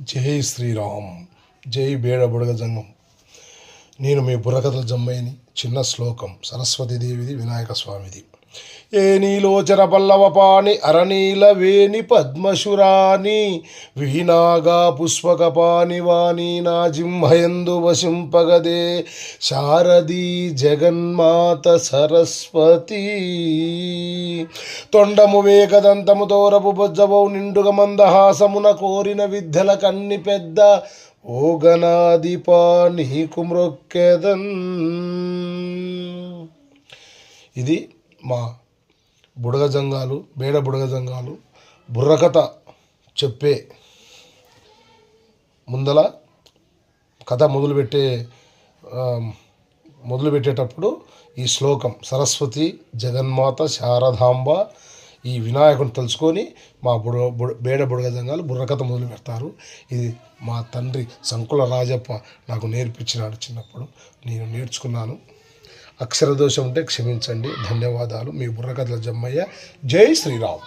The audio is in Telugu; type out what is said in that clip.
జై శ్రీరామ్. జై బేడ బుడగ జంగం. నేను మీ బుర్రకథల జమ్మాయిని. చిన్న శ్లోకం సరస్వతీదేవిది, వినాయక స్వామిది. ఏ నీలోచన పల్లవపాణి అరనీల వేణి పద్మశురాని విహినాగా పుష్పకపాని వాణి నా జింహయందు వశింపగదే శారదీ జగన్మాత సరస్వతి. తొండము వేగదంతము తోరపు బొజ్జబౌ నిండుగ మందహాసమున కోరిన విద్యల కన్ని పెద్ద ఓ గణాధిపా నీకు మ్రొక్కెదన్. ఇది మా బుడగ జంగాలు, బేడ బుడగ జంగాలు బుర్రకథ చెప్పే ముందల కథ మొదలుపెట్టేటప్పుడు ఈ శ్లోకం సరస్వతి జగన్మాత శారదాంబ ఈ వినాయకుని తెలుసుకొని మా బేడ బుడగ జంగాలు బుర్రకథ మొదలు పెడతారు. ఇది మా తండ్రి సంకుల రాజప్ప నాకు నేర్పించినాడు. చిన్నప్పుడు నేను నేర్చుకున్నాను. అక్షర దోషం ఉంటే క్షమించండి. ధన్యవాదాలు. మీ బుర్రకథల జమ్మయ్య. జై శ్రీరామ్.